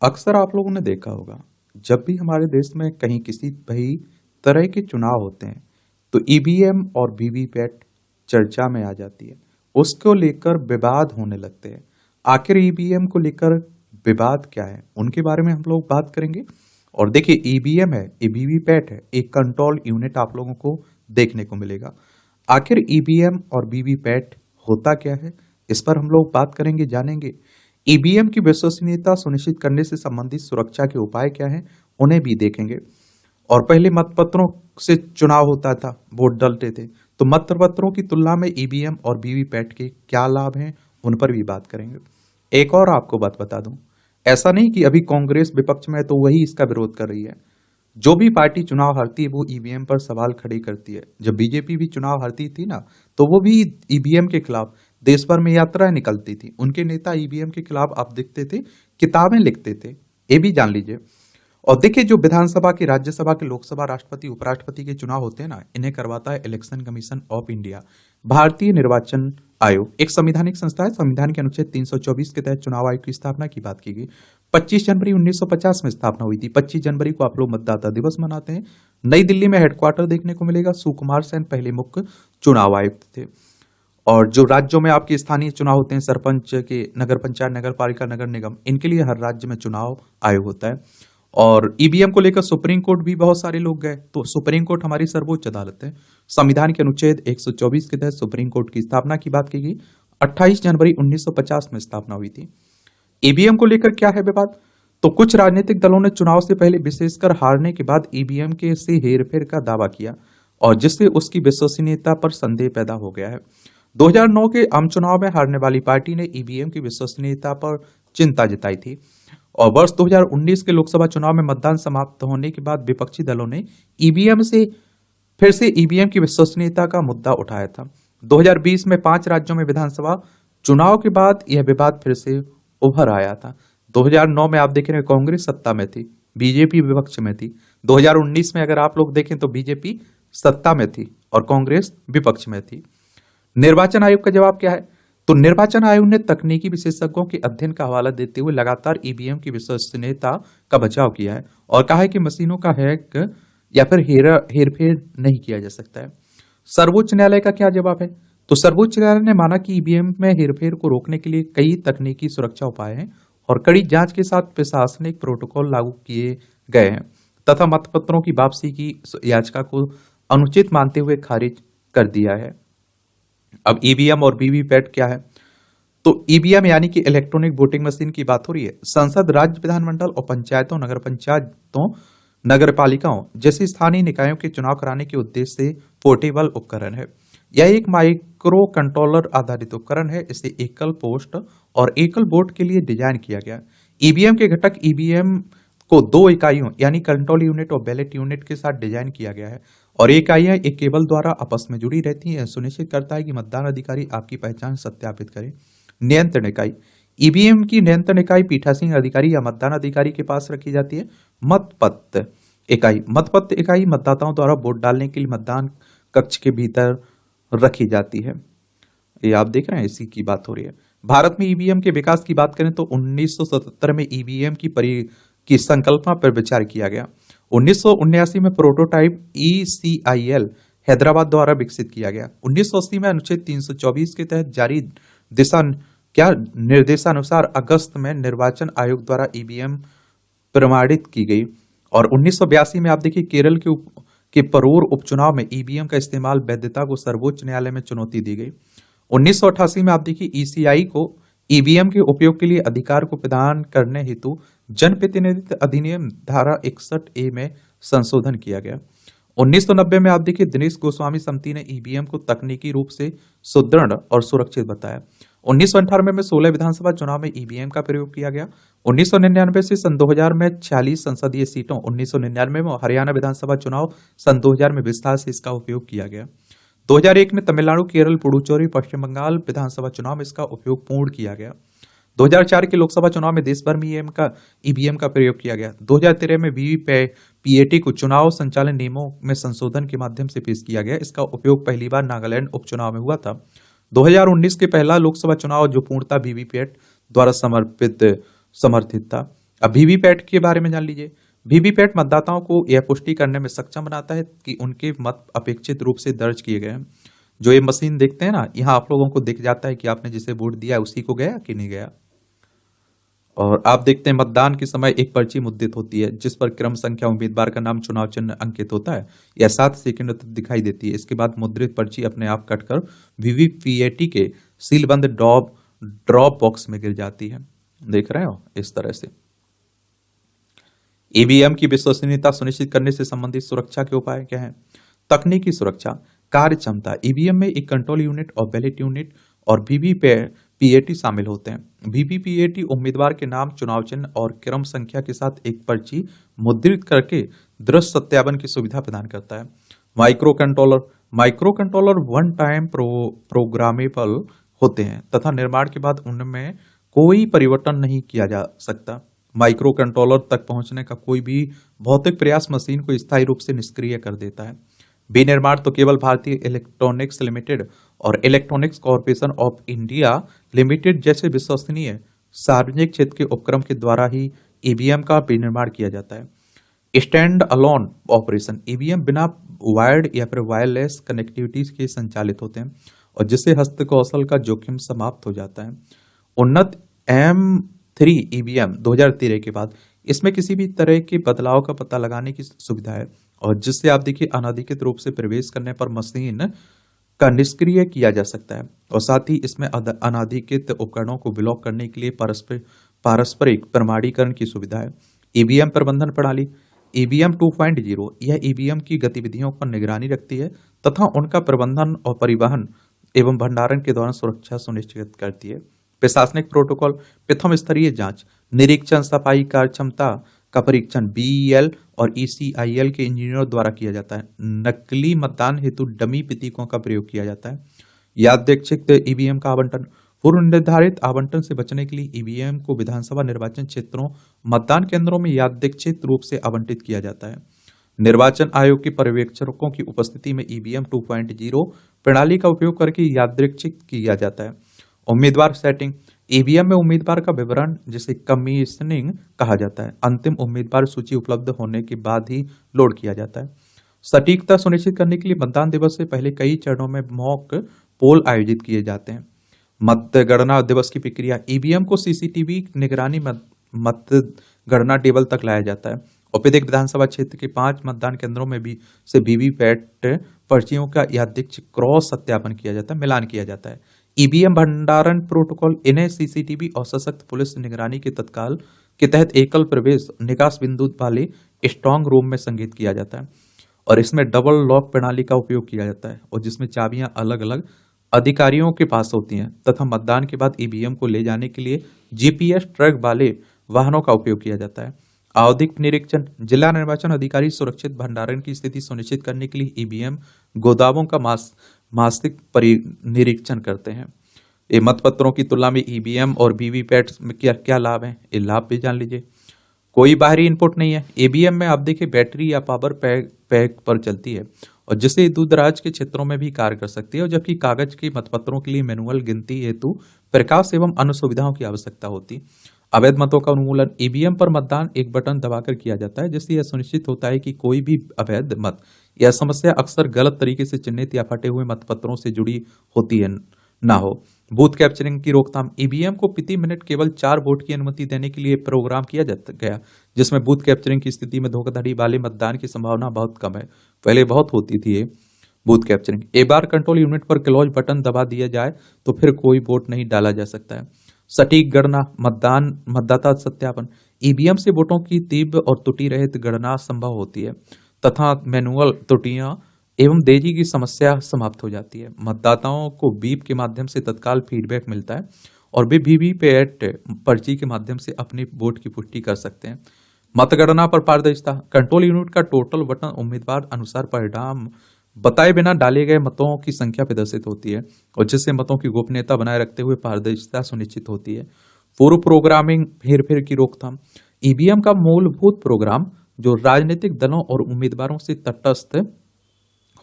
अक्सर आप लोगों ने देखा होगा, जब भी हमारे देश में कहीं किसी भी तरह के चुनाव होते हैं, तो ईवीएम और वीवीपैट चर्चा में आ जाती है। उसको लेकर विवाद होने लगते हैं। आखिर ईवीएम को लेकर विवाद क्या है, उनके बारे में हम लोग बात करेंगे। और देखिए, ईवीएम है, ये वीवीपैट है, एक कंट्रोल यूनिट आप लोगों को देखने को मिलेगा। आखिर ईवीएम और वीवीपैट होता क्या है, इस पर हम लोग बात करेंगे, जानेंगे। ईवीएम की विश्वसनीयता सुनिश्चित करने से संबंधित सुरक्षा के उपाय क्या हैं, उन्हें भी देखेंगे। और पहले मतपत्रों से चुनाव होता था, वोट डलते थे, तो मतपत्रों की तुलना में ईवीएम और वीवीपैट के क्या लाभ हैं, उन पर भी बात करेंगे। एक और आपको बात बता दूं, ऐसा नहीं कि अभी कांग्रेस विपक्ष में है तो वही इसका विरोध कर रही है। जो भी पार्टी चुनाव हारती है वो ईवीएम पर सवाल खड़े करती है। जब बीजेपी भी चुनाव हारती थी ना, तो वो भी ईवीएम के खिलाफ देश भर में यात्राएं निकलती थी। उनके नेता ईवीएम के खिलाफ आप दिखते थे, किताबें लिखते थे, ये भी जान लीजिए। और देखिए, जो विधानसभा की, राज्यसभा के, लोकसभा, राष्ट्रपति, उपराष्ट्रपति के चुनाव होते हैं ना, इन्हें करवाता है इलेक्शन कमीशन ऑफ इंडिया। भारतीय निर्वाचन आयोग एक संवैधानिक संस्था है। संविधान के अनुच्छेद 324 के तहत चुनाव आयोग की स्थापना की बात की गई। 25 जनवरी 1950 में स्थापना हुई थी। 25 जनवरी को आप लोग मतदाता दिवस मनाते हैं। नई दिल्ली में हेडक्वार्टर देखने को मिलेगा। सुकुमार सेन पहले मुख्य चुनाव आयुक्त थे। और जो राज्यों में आपके स्थानीय चुनाव होते हैं, सरपंच के, नगर पंचायत, नगर पालिका, नगर निगम, इनके लिए हर राज्य में चुनाव आयोग होता है। और ईवीएम को लेकर सुप्रीम कोर्ट भी बहुत सारे लोग गए, तो सुप्रीम कोर्ट हमारी सर्वोच्च अदालत है। संविधान के अनुच्छेद 124 के तहत सुप्रीम कोर्ट की स्थापना की बात की गई। 28 जनवरी 1950 में स्थापना हुई थी। ईवीएम को लेकर क्या है विवाद, तो कुछ राजनीतिक दलों ने चुनाव से पहले, विशेषकर हारने के बाद, ईवीएम के से हेरफेर का दावा किया, और जिससे उसकी विश्वसनीयता पर संदेह पैदा हो गया है। 2009 के आम चुनाव में हारने वाली पार्टी ने ईवीएम की विश्वसनीयता पर चिंता जताई थी। और वर्ष 2019 के लोकसभा चुनाव में मतदान समाप्त होने के बाद विपक्षी दलों ने ईवीएम से फिर से ईवीएम की विश्वसनीयता का मुद्दा उठाया था। 2020 में 5 राज्यों में विधानसभा चुनाव के बाद यह विवाद फिर से उभर आया था। 2009 में आप देख रहे हैं, कांग्रेस सत्ता में थी, बीजेपी विपक्ष में थी। 2019 में अगर आप लोग देखें तो बीजेपी सत्ता में थी और कांग्रेस विपक्ष में थी। निर्वाचन आयोग का जवाब क्या है, तो निर्वाचन आयोग ने तकनीकी विशेषज्ञों के अध्ययन का हवाला देते हुए लगातार ईवीएम की विश्वसनीयता का बचाव किया है और कहा है कि मशीनों का हैक या फिर हेरफेर नहीं किया जा सकता है। सर्वोच्च न्यायालय का क्या जवाब है, तो सर्वोच्च न्यायालय ने माना कि ईवीएम में हेरफेर को रोकने के लिए कई तकनीकी सुरक्षा उपाय हैं और कड़ी जांच के साथ प्रशासनिक प्रोटोकॉल लागू किए गए हैं, तथा मतपत्रों की वापसी की याचिका को अनुचित मानते हुए खारिज कर दिया है। अब ईवीएम और वीवीपैट क्या है, तो ईवीएम यानी कि इलेक्ट्रॉनिक वोटिंग मशीन की बात हो रही है। संसद, राज्य विधानमंडल और पंचायतों, नगर पंचायतों, नगर पालिकाओं जैसी स्थानीय निकायों के चुनाव कराने के उद्देश्य से पोर्टेबल उपकरण है। यह एक माइक्रो कंट्रोलर आधारित उपकरण है। इसे एकल पोस्ट और एकल वोट के लिए डिजाइन किया गया। ईवीएम के घटक ईवीएम को 2 इकाइयों यानी कंट्रोल यूनिट और बैलेट यूनिट के साथ डिजाइन किया गया है, और ये इकाइयां एक केबल द्वारा आपस में जुड़ी रहती हैं। यह सुनिश्चित करता है कि मतदान अधिकारी आपकी पहचान सत्यापित करें। नियंत्रण इकाई, ईवीएम की नियंत्रण इकाई पीठासीन अधिकारी या मतदान अधिकारी के पास रखी जाती है। मतपत्र इकाई, मतपत्र इकाई मतदाताओं द्वारा वोट डालने के लिए मतदान कक्ष के भीतर रखी जाती है। ये आप देख रहे हैं, इसी की बात हो रही है। भारत में ईवीएम के विकास की बात करें तो 1977 में ईवीएम की संकल्पना पर विचार किया गया। 1979 में प्रोटोटाइप ECIL हैदराबाद द्वारा विकसित किया गया। 1980 में अनुच्छेद 324 के तहत जारी निर्देशानुसार अगस्त में निर्वाचन आयोग द्वारा ईवीएम प्रमाणित की गई। और 1982 में आप देखिए, केरल के परोर उपचुनाव में ईवीएम का इस्तेमाल वैधता को सर्वोच्च न्यायालय में चुनौती दी गई। 1988 में आप देखिए, ECI को ईवीएम के उपयोग के लिए अधिकार को प्रदान करने हेतु जनप्रतिनिधित्व अधिनियम धारा 61A में संशोधन किया गया। 1990 में आप देखिए, दिनेश गोस्वामी समिति ने ईवीएम को तकनीकी रूप से सुदृढ़ और सुरक्षित बताया। 1998 में 16 विधानसभा चुनाव में ईवीएम का प्रयोग किया गया। 1999 से सन 2000 में 46 संसदीय सीटों, 1999 में हरियाणा विधानसभा चुनाव, सन 2000 में विस्तार से इसका उपयोग किया गया। 2001 में तमिलनाडु, केरल, पुडुचेरी, पश्चिम बंगाल विधानसभा चुनाव में इसका उपयोग पूर्ण किया गया। 2004 के लोकसभा चुनाव में देश भर में ईवीएम का प्रयोग किया गया। 2013 में वीवीपैट को चुनाव संचालन नियमों में संशोधन के माध्यम से पेश किया गया। इसका उपयोग पहली बार नागालैंड उपचुनाव में हुआ था। 2019 के पहला लोकसभा चुनाव जो पूर्णतः वीवीपैट द्वारा समर्थित था। अब वीवीपैट के बारे में जान लीजिए। वीवीपैट मतदाताओं को यह पुष्टि करने में सक्षम बनाता है कि उनके मत अपेक्षित रूप से दर्ज किए गए हैं। जो ये मशीन देखते हैं ना, यहाँ आप लोगों को दिख जाता है कि आपने जिसे वोट दिया उसी को गया कि नहीं गया। और आप देखते हैं मतदान के समय एक पर्ची मुद्रित होती है जिस पर क्रम संख्या, उम्मीदवार का नाम, चुनाव चिन्ह अंकित होता है। यह 7 सेकंड तक दिखाई देती है। इसके बाद मुद्रित पर्ची अपने आप कटकर वीवीपीएटी के सीलबंद ड्रॉप बॉक्स में गिर जाती है। देख रहे हो इस तरह से। ईवीएम की विश्वसनीयता सुनिश्चित करने से संबंधित सुरक्षा के उपाय क्या हैं? तकनीकी सुरक्षा, कार्य क्षमता। ईवीएम में एक कंट्रोल यूनिट और बैलेट यूनिट और वीवीपीएटी शामिल होते हैं। वीवीपीएटी उम्मीदवार के नाम, चुनाव चिन्ह और क्रम संख्या के साथ एक पर्ची मुद्रित करके दृश्य सत्यापन की सुविधा प्रदान करता है। Micro controller one time programmable होते हैं तथा निर्माण के बाद उनमें कोई परिवर्तन नहीं किया जा सकता। माइक्रो कंट्रोलर तक पहुंचने का कोई भी भौतिक प्रयास मशीन को स्थायी रूप से निष्क्रिय कर देता है। विनिर्माण तो केवल भारतीय इलेक्ट्रॉनिक्स लिमिटेड और electronics corporation of India limited जैसे विश्वसनीय सार्वजनिक क्षेत्र के उपक्रम के द्वारा ही ईवीएम का विनिर्माण किया जाता है। Stand alone operation. ईवीएम बिना वायर्ड या फिर वायरलेस कनेक्टिविटी के संचालित होते हैं और जिससे हस्तकौशल का जोखिम समाप्त हो जाता है। उन्नत M3 ईवीएम 2013 के बाद इसमें किसी भी तरह के बदलाव का पता लगाने की सुविधा है और जिससे आप देखिए अनाधिकृत रूप से प्रवेश करने पर मशीन का निष्क्रिय किया जा सकता है और साथ ही इसमें अनाधिकृत उपकरणों को ब्लॉक करने के लिए पारस्परिक प्रमाणीकरण की सुविधा है। ईवीएम प्रबंधन प्रणाली। ईवीएम 2.0 यह ईवीएम की गतिविधियों पर निगरानी रखती है तथा उनका प्रबंधन और परिवहन एवं भंडारण के दौरान सुरक्षा सुनिश्चित करती है। प्रशासनिक प्रोटोकॉल। प्रथम स्तरीय जांच, निरीक्षण, सफाई, कार्यक्षमता का परीक्षण बीईएल और ईसीआईएल के इंजीनियरों द्वारा किया जाता है। नकली मतदान हेतु डमी प्रतीकों का प्रयोग किया जाता है। यादृच्छिक ईवीएम का आवंटन। पूर्व निर्धारित आवंटन से बचने के लिए ईवीएम को विधानसभा निर्वाचन क्षेत्रों मतदान केंद्रों में यादृच्छिक रूप से आवंटित किया जाता है। निर्वाचन आयोग के पर्यवेक्षकों की उपस्थिति में ईवीएम 2.0 प्रणाली का उपयोग करके यादृच्छिक किया जाता है। उम्मीदवार सेटिंग। ईवीएम में उम्मीदवार का विवरण जिसे कमीशनिंग कहा जाता है अंतिम उम्मीदवार सूची उपलब्ध होने के बाद ही लोड किया जाता है। सटीकता सुनिश्चित करने के लिए मतदान दिवस से पहले कई चरणों में मॉक पोल आयोजित किए जाते हैं। मतगणना दिवस की प्रक्रिया। ईवीएम को सीसीटीवी निगरानी मतगणना टेबल तक लाया जाता है और प्रत्येक विधानसभा क्षेत्र के 5 मतदान केंद्रों में भी से वीवीपैट पर्चियों का यादृच्छिक क्रॉस सत्यापन किया जाता है, मिलान किया जाता है। ईवीएम भंडारण प्रोटोकॉल। इन्हें सीसीटीवी और सशक्त पुलिस निगरानी के तत्काल के तहत एकल प्रवेश निकास बिंदु वाले स्ट्रांग रूम में संग्रहित किया जाता है और इसमें डबल लॉक प्रणाली का उपयोग किया जाता है और जिसमें चाबियां अलग अलग अधिकारियों के पास होती हैं तथा मतदान के बाद ईवीएम को ले जाने के लिए जीपीएस ट्रैक वाले वाहनों का उपयोग किया जाता है। आवधिक निरीक्षण। जिला निर्वाचन अधिकारी सुरक्षित भंडारण की स्थिति सुनिश्चित करने के लिए ईवीएम गोदामों का मासिक निरीक्षण करते हैं। ये मतपत्रों की तुलना में ईवीएम और वीवीपैट में क्या क्या लाभ हैं, ये लाभ भी जान लीजिए। कोई बाहरी इनपुट नहीं है। ईवीएम में आप देखिए बैटरी या पावर पैक पर चलती है और जिससे दूर दराज के क्षेत्रों में भी कार्य कर सकती है और जबकि कागज के मतपत्रों के लिए मैनुअल गिनती हेतु प्रकाश एवं अन्य सुविधाओं की आवश्यकता होती। अवैध मतों का उन्मूलन। ईवीएम पर मतदान एक बटन दबाकर किया जाता है जिससे यह सुनिश्चित होता है कि कोई भी अवैध मत यह समस्या अक्सर गलत तरीके से चिन्हित या फटे हुए मतपत्रों से जुड़ी होती है ना हो। बूथ कैप्चरिंग की रोकथाम। ईवीएम को प्रति मिनट केवल 4 वोट की अनुमति देने के लिए प्रोग्राम किया गया जिसमें बूथ कैप्चरिंग की स्थिति में धोखाधड़ी वाले मतदान की संभावना बहुत कम है। पहले बहुत होती थी ये बूथ कैप्चरिंग। एक बार कंट्रोल यूनिट पर क्लोज बटन दबा दिया जाए तो फिर कोई वोट नहीं डाला जा सकता है। सटीक गणना। मतदाता सत्यापन। ईवीएम से वोटों की तीव्र और त्रुटि रहित गणना संभव होती है तथा मैनुअल त्रुटियां एवं देरी की समस्या समाप्त हो जाती है। मतदाताओं को बीप के माध्यम से तत्काल फीडबैक मिलता है और वे वीवीपैट पर्ची के माध्यम से अपने वोट की पुष्टि कर सकते हैं। मतगणना पर पारदर्शिता। कंट्रोल यूनिट का टोटल बटन उम्मीदवार अनुसार परिणाम बताए बिना डाले गए मतों की संख्या प्रदर्शित होती है और जिससे मतों की गोपनीयता बनाए रखते हुए पारदर्शिता सुनिश्चित होती है। पूर्व प्रोग्रामिंग हेरफेर की रोकथाम। ईवीएम का मूलभूत प्रोग्राम जो राजनीतिक दलों और उम्मीदवारों से तटस्थ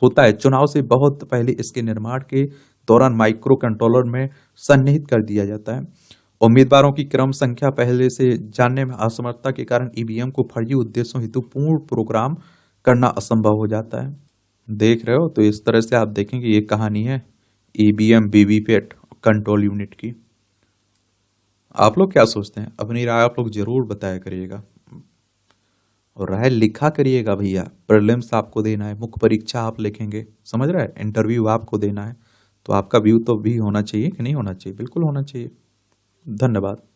होता है चुनाव से बहुत पहले इसके निर्माण के दौरान माइक्रो कंट्रोलर में सन्निहित कर दिया जाता है उम्मीदवारों की क्रम संख्या पहले से जानने में असमर्थता के कारण ईवीएम को फर्जी उद्देश्यों हेतु पूर्ण प्रोग्राम करना असंभव हो जाता है। देख रहे हो, तो इस तरह से आप देखेंगे ये कहानी है ईवीएम वीवीपैट कंट्रोल यूनिट की। आप लोग क्या सोचते हैं? अपनी राय आप लोग जरूर बताया करिएगा और राय लिखा करिएगा भैया। प्रीलिम्स आपको देना है, मुख्य परीक्षा आप लिखेंगे, समझ रहे हैं, इंटरव्यू आपको देना है, तो आपका व्यू तो भी होना चाहिए कि नहीं होना चाहिए? बिल्कुल होना चाहिए। धन्यवाद।